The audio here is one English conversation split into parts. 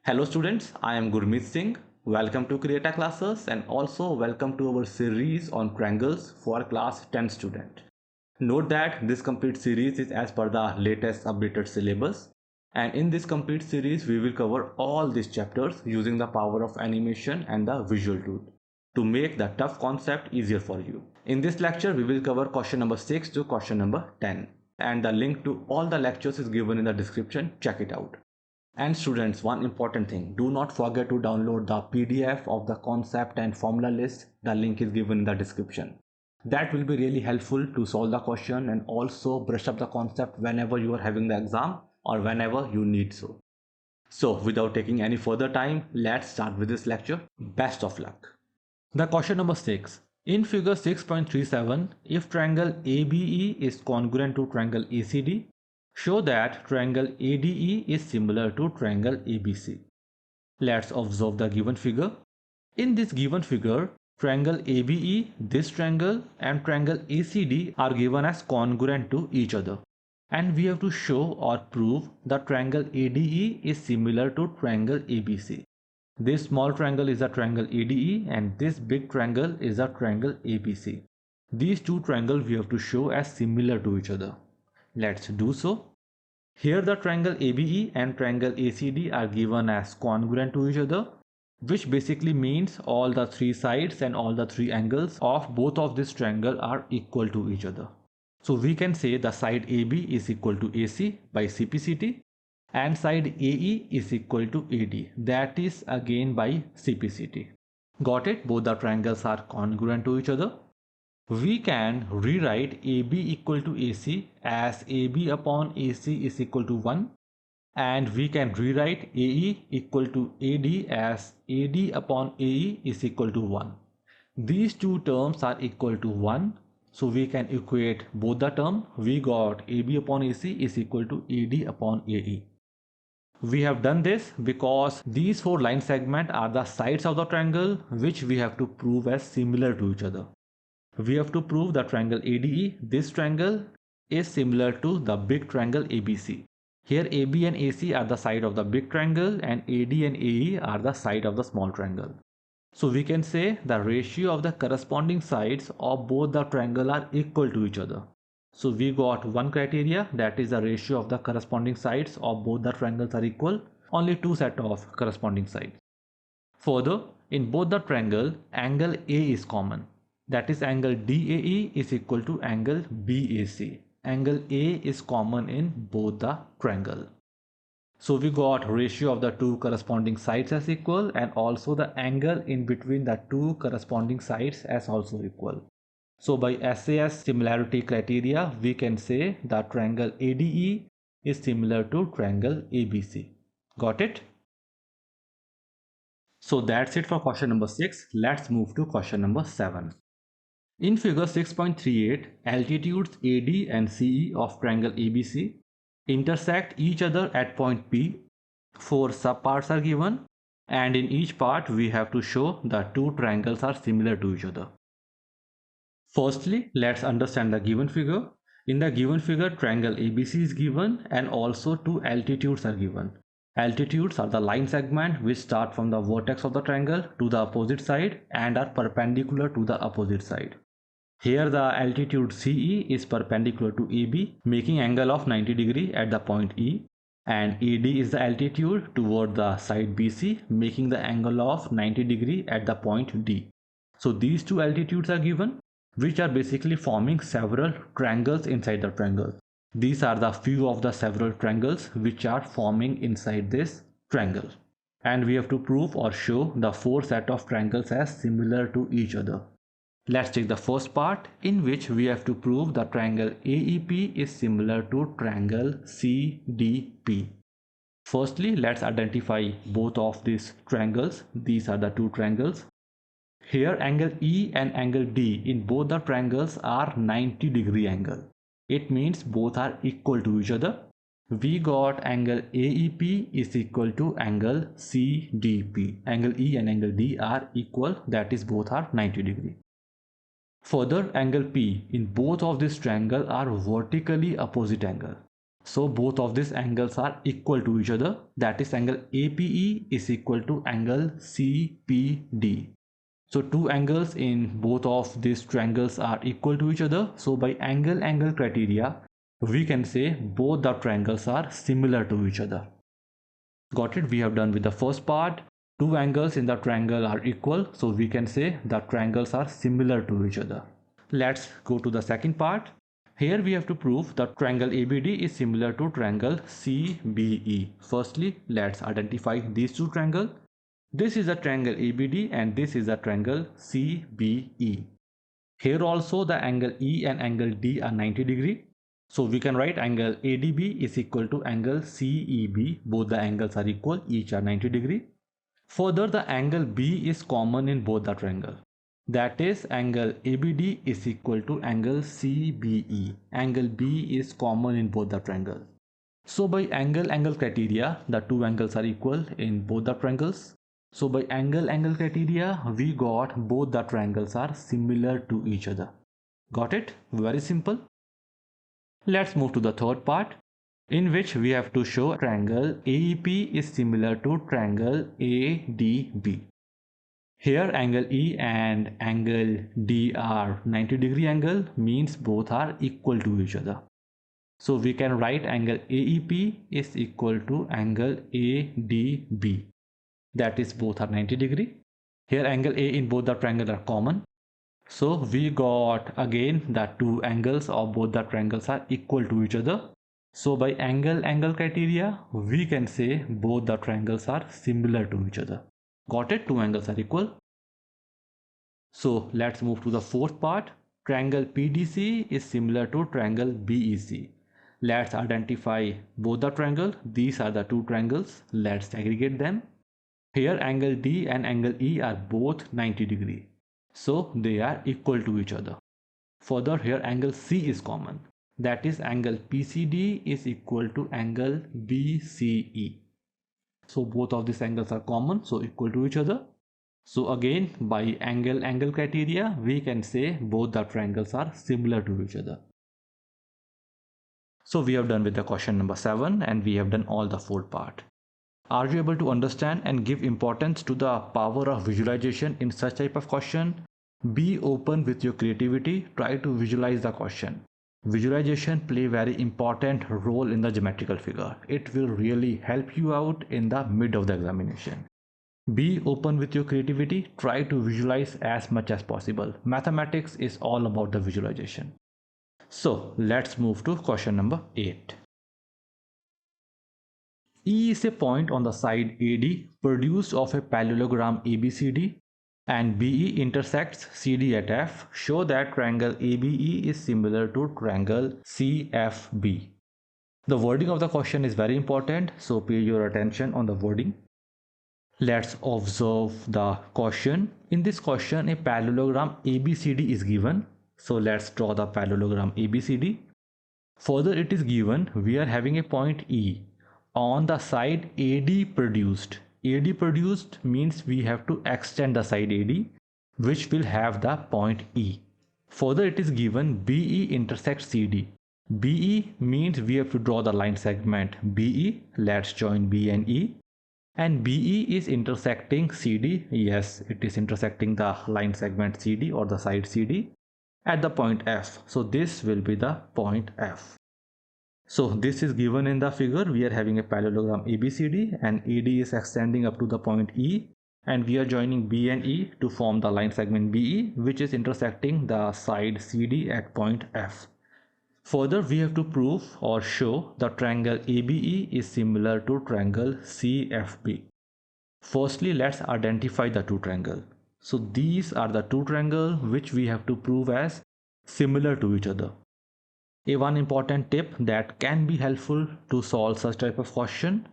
Hello students, I am Gurmeet Singh. Welcome to CREATA Classes and also welcome to our series on triangles for class 10 student. Note that this complete series is as per the latest updated syllabus, and in this complete series we will cover all these chapters using the power of animation and the visual tool to make the tough concept easier for you. In this lecture we will cover question number 6 to question number 10, and the link to all the lectures is given in the description. Check it out. And students, one important thing, do not forget to download the PDF of the concept and formula list. The link is given in the description. That will be really helpful to solve the question and also brush up the concept whenever you are having the exam or whenever you need so. So without taking any further time, let's start with this lecture. Best of luck. The question number 6. In figure 6.37, if triangle ABE is congruent to triangle ACD, show that triangle ADE is similar to triangle ABC. Let's observe the given figure. In this given figure, triangle ABE, this triangle, and triangle ACD are given as congruent to each other. And we have to show or prove that triangle ADE is similar to triangle ABC. This small triangle is a triangle ADE and this big triangle is a triangle ABC. These two triangles we have to show as similar to each other. Let's do so. Here the triangle ABE and triangle ACD are given as congruent to each other, which basically means all the three sides and all the three angles of both of this triangle are equal to each other. So we can say the side AB is equal to AC by CPCT and side AE is equal to AD, that is again by CPCT. Got it? Both the triangles are congruent to each other. We can rewrite AB equal to AC as AB upon AC is equal to 1, and we can rewrite AE equal to AD as AD upon AE is equal to 1. These two terms are equal to 1, so we can equate both the term. We got AB upon AC is equal to AD upon AE. We have done this because these four line segments are the sides of the triangle, which we have to prove as similar to each other. We have to prove the triangle ADE, this triangle, is similar to the big triangle ABC. Here AB and AC are the side of the big triangle and AD and AE are the side of the small triangle. So we can say the ratio of the corresponding sides of both the triangle are equal to each other. So we got one criteria, that is the ratio of the corresponding sides of both the triangles are equal, only two set of corresponding sides. Further, in both the triangle, angle A is common. That is angle DAE is equal to angle BAC. Angle A is common in both the triangle. So we got ratio of the two corresponding sides as equal and also the angle in between the two corresponding sides as also equal. So by SAS similarity criteria, we can say that triangle ADE is similar to triangle ABC. Got it? So that's it for question number 6. Let's move to question number 7. In figure 6.38, altitudes AD and CE of triangle ABC intersect each other at point P. 4 subparts are given, and in each part we have to show the two triangles are similar to each other. Firstly, let's understand the given figure. In the given figure, triangle ABC is given and also two altitudes are given. Altitudes are the line segment which start from the vertex of the triangle to the opposite side and are perpendicular to the opposite side. Here the altitude CE is perpendicular to AB, making angle of 90 degree at the point E, and AD is the altitude toward the side BC, making the angle of 90 degree at the point D. So these two altitudes are given, which are basically forming several triangles inside the triangle. These are the few of the several triangles which are forming inside this triangle. And we have to prove or show the four set of triangles as similar to each other. Let's take the first part, in which we have to prove the triangle AEP is similar to triangle CDP. Firstly, let's identify both of these triangles. These are the two triangles. Here angle E and angle D in both the triangles are 90 degree angle. It means both are equal to each other. We got angle AEP is equal to angle CDP. Angle E and angle D are equal, that is both are 90 degree. Further, angle P in both of these triangles are vertically opposite angle. So both of these angles are equal to each other. That is, angle APE is equal to angle CPD. So two angles in both of these triangles are equal to each other. So by angle criteria, we can say both the triangles are similar to each other. Got it? We have done with the first part. Two angles in the triangle are equal, so we can say the triangles are similar to each other. Let's go to the second part. Here we have to prove that triangle ABD is similar to triangle CBE. Firstly, let's identify these two triangles. This is a triangle ABD and this is a triangle CBE. Here also the angle E and angle D are 90 degree. So we can write angle ADB is equal to angle CEB. Both the angles are equal, each are 90 degree. Further, the angle B is common in both the triangle. That is, angle ABD is equal to angle CBE. Angle B is common in both the triangles. So by angle criteria, the two angles are equal in both the triangles. So by angle criteria, we got both the triangles are similar to each other. Got it? Very simple. Let's move to the third part, in which we have to show triangle AEP is similar to triangle ADB. Here angle E and angle D are 90 degree angle, means both are equal to each other. So we can write angle AEP is equal to angle ADB. That is, both are 90 degree. Here angle A in both the triangle are common. So we got again that two angles of both the triangles are equal to each other. So by angle criteria, we can say both the triangles are similar to each other. Got it? Two angles are equal. So let's move to the fourth part. Triangle PDC is similar to triangle BEC. Let's identify both the triangle. These are the two triangles. Let's aggregate them. Here angle D and angle E are both 90 degree. So they are equal to each other. Further, here angle C is common. That is, angle PCD is equal to angle BCE. So both of these angles are common, so equal to each other. So again, by angle criteria, we can say both the triangles are similar to each other. So we have done with the question number 7 and we have done all the 4 part. Are you able to understand and give importance to the power of visualization in such type of question? Be open with your creativity. Try to visualize the question. Visualization play very important role in the geometrical figure. It will really help you out in the mid of the examination. Be open with your creativity. Try to visualize as much as possible. Mathematics is all about the visualization. So let's move to question number 8. E is a point on the side AD produced of a parallelogram ABCD and BE intersects CD at F. Show that triangle ABE is similar to triangle CFB. The wording of the question is very important, so pay your attention on the wording. Let's observe the question. In this question, a parallelogram ABCD is given. So let's draw the parallelogram ABCD. Further, it is given we are having a point E on the side AD produced. AD produced means we have to extend the side AD, which will have the point E. Further, it is given BE intersects CD. BE means we have to draw the line segment BE. Let's join B and E. And BE is intersecting CD. Yes, it is intersecting the line segment CD or the side CD at the point F. So this will be the point F. So this is given in the figure. We are having a parallelogram ABCD and AD is extending up to the point E, and we are joining B and E to form the line segment BE, which is intersecting the side CD at point F. Further, we have to prove or show the triangle ABE is similar to triangle CFB. Firstly, let's identify the two triangles. So these are the two triangles which we have to prove as similar to each other. One important tip that can be helpful to solve such type of question: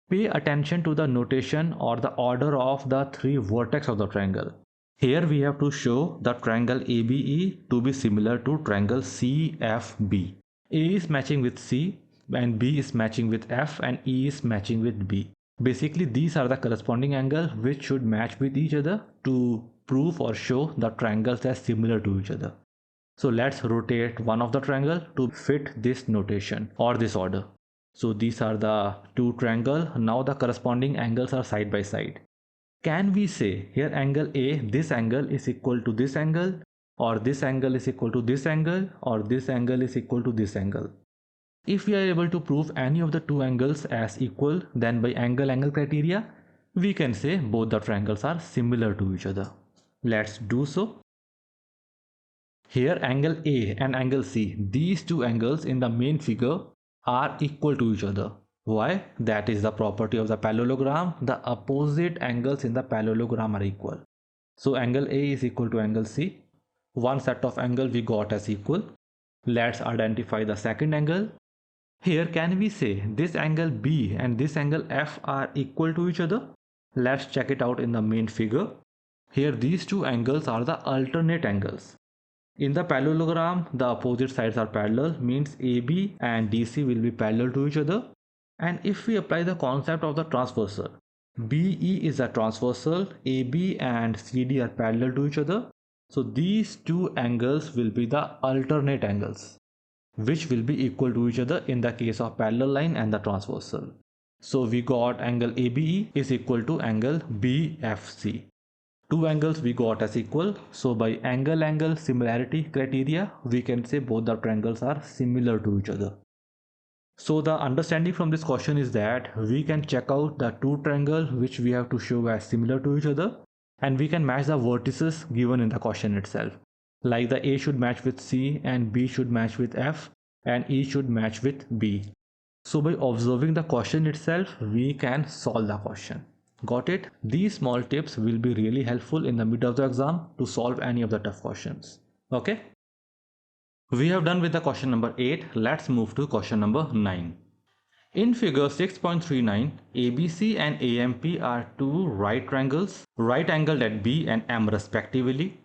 pay attention to the notation or the order of the three vertex of the triangle. Here we have to show the triangle ABE to be similar to triangle CFB. A is matching with C and B is matching with F and E is matching with B. Basically, these are the corresponding angles which should match with each other to prove or show the triangles as similar to each other. So let's rotate one of the triangle to fit this notation or this order. So these are the two triangles. Now the corresponding angles are side by side. Can we say here angle A, this angle is equal to this angle, or this angle is equal to this angle, or this angle is equal to this angle? If we are able to prove any of the two angles as equal, then by angle-angle criteria, we can say both the triangles are similar to each other. Let's do so. Here angle A and angle C, these two angles in the main figure are equal to each other. Why? That is the property of the parallelogram. The opposite angles in the parallelogram are equal. So angle A is equal to angle C. One set of angle we got as equal. Let's identify the second angle. Here can we say this angle B and this angle F are equal to each other? Let's check it out in the main figure. Here these two angles are the alternate angles. In the parallelogram, the opposite sides are parallel, means AB and DC will be parallel to each other. And if we apply the concept of the transversal, BE is a transversal, AB and CD are parallel to each other. So these two angles will be the alternate angles, which will be equal to each other in the case of parallel line and the transversal. So we got angle ABE is equal to angle BFC. Two angles we got as equal. So by angle-angle similarity criteria, we can say both the triangles are similar to each other. So the understanding from this question is that we can check out the two triangles which we have to show as similar to each other, and we can match the vertices given in the question itself. Like the A should match with C and B should match with F and E should match with B. So by observing the question itself, we can solve the question. Got it? These small tips will be really helpful in the mid of the exam to solve any of the tough questions. Okay? We have done with the question number 8. Let's move to question number 9. In figure 6.39, ABC and AMP are two right triangles, right angled at B and M respectively.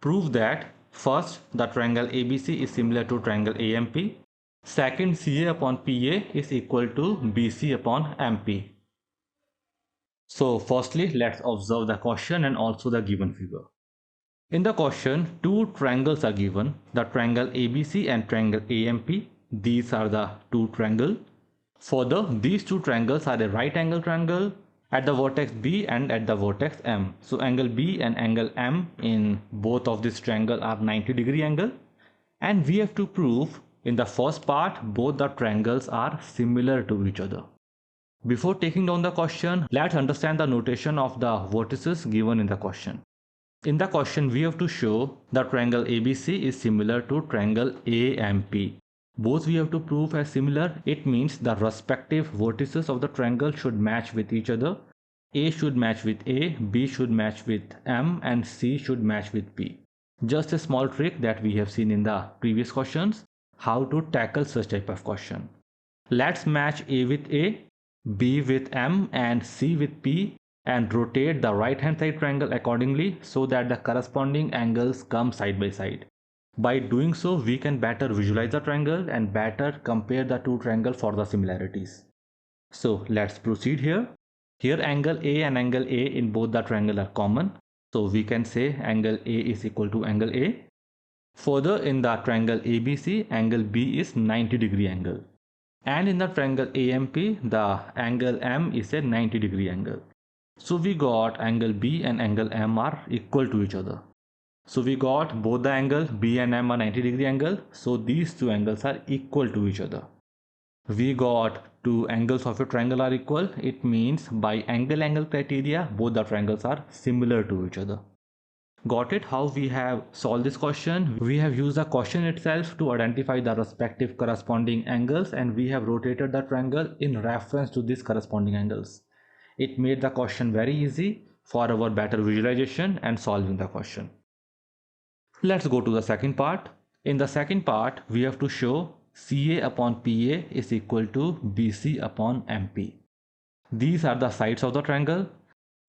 Prove that first, the triangle ABC is similar to triangle AMP. Second, CA upon PA is equal to BC upon MP. So firstly, let's observe the question and also the given figure. In the question, two triangles are given, the triangle ABC and triangle AMP. These are the two triangles. Further, these two triangles are a right angle triangle at the vertex B and at the vertex M. So angle B and angle M in both of these triangles are 90-degree angle. And we have to prove in the first part both the triangles are similar to each other. Before taking down the question, let's understand the notation of the vertices given in the question. In the question, we have to show the triangle ABC is similar to triangle AMP. Both we have to prove as similar. It means the respective vertices of the triangle should match with each other. A should match with A, B should match with M, and C should match with P. Just a small trick that we have seen in the previous questions, how to tackle such type of question. Let's match A with A, B with M and C with P and rotate the right hand side triangle accordingly so that the corresponding angles come side by side. By doing so, we can better visualize the triangle and better compare the two triangles for the similarities. So let's proceed here. Here angle A and angle A in both the triangle are common. So we can say angle A is equal to angle A. Further, in the triangle ABC, angle B is 90-degree angle. And in the triangle AMP, the angle M is a 90-degree angle. So we got angle B and angle M are equal to each other. So we got both the angle B and M are 90-degree angle. So these two angles are equal to each other. We got two angles of a triangle are equal. It means by angle-angle criteria, both the triangles are similar to each other. Got it? How we have solved this question? We have used the question itself to identify the respective corresponding angles, and we have rotated the triangle in reference to these corresponding angles. It made the question very easy for our better visualization and solving the question. Let's go to the second part. In the second part, we have to show CA upon PA is equal to BC upon MP. These are the sides of the triangle.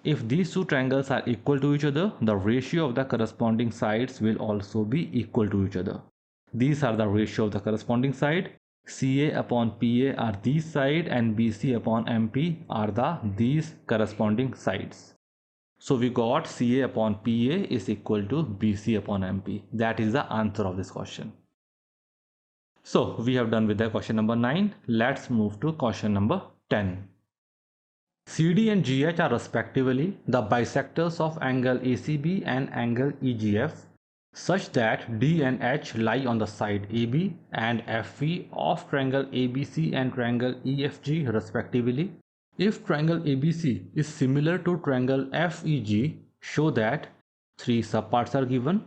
If these two triangles are equal to each other, the ratio of the corresponding sides will also be equal to each other. These are the ratio of the corresponding side. CA upon PA are these side and BC upon MP are these corresponding sides. So we got CA upon PA is equal to BC upon MP. That is the answer of this question. So we have done with the question number 9. Let's move to question number 10. CD and GH are respectively the bisectors of angle ACB and angle EGF such that D and H lie on the side AB and FV of triangle ABC and triangle EFG respectively. If triangle ABC is similar to triangle FEG, show that 3 subparts are given.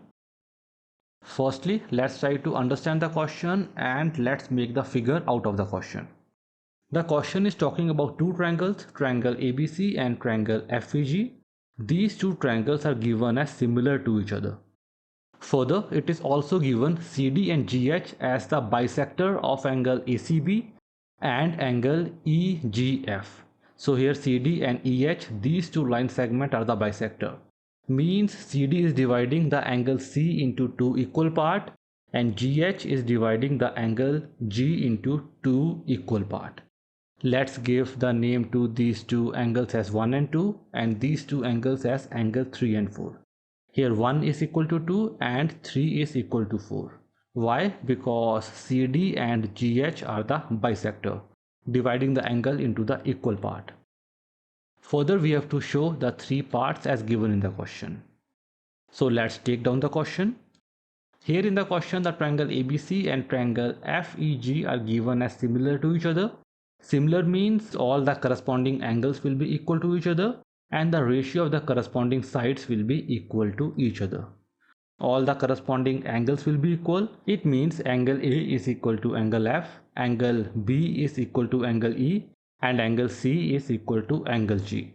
Firstly, let's try to understand the question and let's make the figure out of the question. The question is talking about two triangles, triangle ABC and triangle FEG. These two triangles are given as similar to each other. Further, it is also given CD and GH as the bisector of angle ACB and angle EGF. So here CD and EH, these two line segments are the bisector. Means CD is dividing the angle C into two equal parts and GH is dividing the angle G into two equal parts. Let's give the name to these two angles as 1 and 2 and these two angles as angle 3 and 4. Here 1 is equal to 2 and 3 is equal to 4. Why? Because CD and GH are the bisector, dividing the angle into the equal part. Further, we have to show the three parts as given in the question. So let's take down the question. Here in the question, the triangle ABC and triangle FEG are given as similar to each other. Similar means all the corresponding angles will be equal to each other and the ratio of the corresponding sides will be equal to each other. All the corresponding angles will be equal. It means angle A is equal to angle F, angle B is equal to angle E, and angle C is equal to angle G.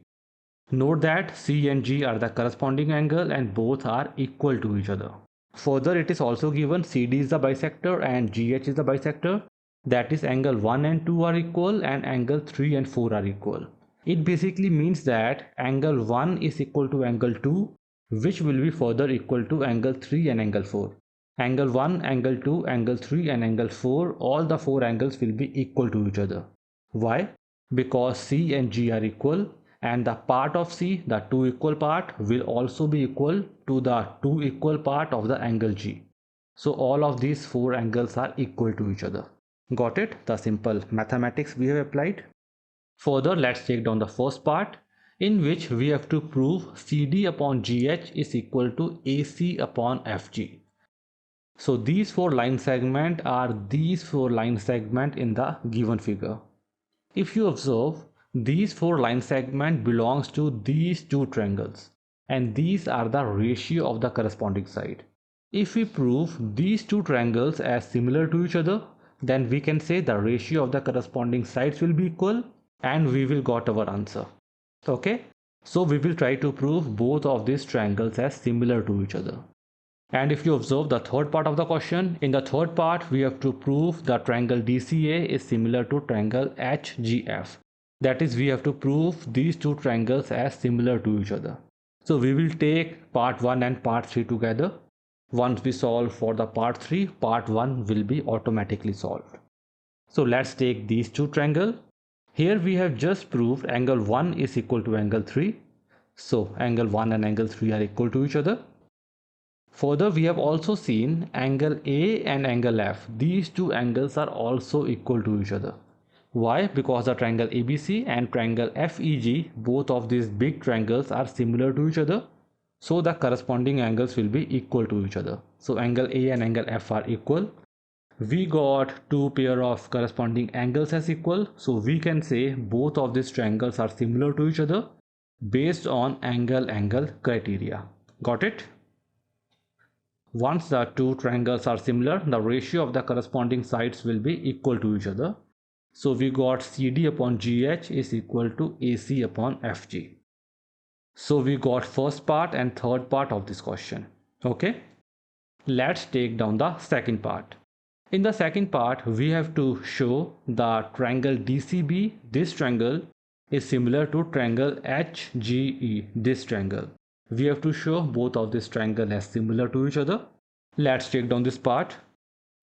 Note that C and G are the corresponding angle and both are equal to each other. Further, it is also given CD is the bisector and GH is the bisector. That is angle 1 and 2 are equal and angle 3 and 4 are equal. It basically means that angle 1 is equal to angle 2, which will be further equal to angle 3 and angle 4. Angle 1, angle 2, angle 3 and angle 4, all the four angles will be equal to each other. Why? Because C and G are equal and the part of C, the two equal part, will also be equal to the two equal part of the angle G. So all of these four angles are equal to each other. Got it? The simple mathematics we have applied. Further, let's take down the first part in which we have to prove CD upon GH is equal to AC upon FG. So these four line segments are these four line segments in the given figure. If you observe, these four line segments belongs to these two triangles and these are the ratio of the corresponding side. If we prove these two triangles as similar to each other, then we can say the ratio of the corresponding sides will be equal and we will got our answer. Okay, so we will try to prove both of these triangles as similar to each other. And if you observe the third part of the question, in the third part we have to prove the triangle DCA is similar to triangle HGF. That is, we have to prove these two triangles as similar to each other. So we will take part 1 and part 3 together. Once we solve for the part 3, part 1 will be automatically solved. So let's take these two triangles. Here we have just proved angle 1 is equal to angle 3. So angle 1 and angle 3 are equal to each other. Further, we have also seen angle A and angle F. These two angles are also equal to each other. Why? Because the triangle ABC and triangle FEG, both of these big triangles are similar to each other. So the corresponding angles will be equal to each other. So angle A and angle F are equal. We got two pair of corresponding angles as equal. So we can say both of these triangles are similar to each other based on angle-angle criteria. Got it? Once the two triangles are similar, the ratio of the corresponding sides will be equal to each other. So we got CD upon GH is equal to AC upon FG. So we got first part and third part of this question. Okay. Let's take down the second part. In the second part, we have to show the triangle DCB, this triangle, is similar to triangle HGE, this triangle. We have to show both of these triangles as similar to each other. Let's take down this part.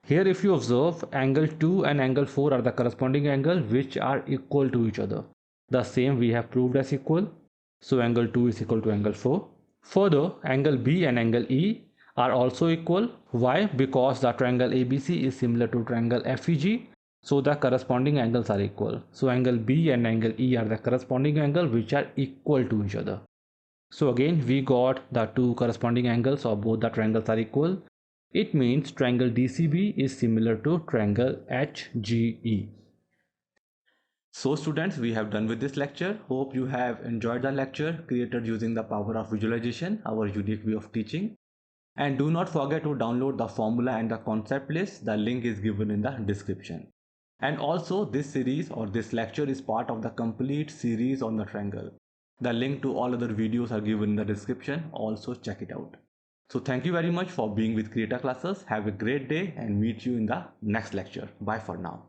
Here if you observe, angle 2 and angle 4 are the corresponding angle which are equal to each other. The same we have proved as equal. So angle 2 is equal to angle 4. Further, angle B and angle E are also equal. Why? Because the triangle ABC is similar to triangle FEG, so the corresponding angles are equal. So angle B and angle E are the corresponding angle which are equal to each other. So again we got the two corresponding angles of both the triangles are equal. It means triangle DCB is similar to triangle HGE. So students, we have done with this lecture. Hope you have enjoyed the lecture created using the power of visualization, our unique way of teaching. And do not forget to download the formula and the concept list. The link is given in the description. And also this series or this lecture is part of the complete series on the triangle. The link to all other videos are given in the description. Also check it out. So thank you very much for being with CREATA Classes. Have a great day and meet you in the next lecture. Bye for now.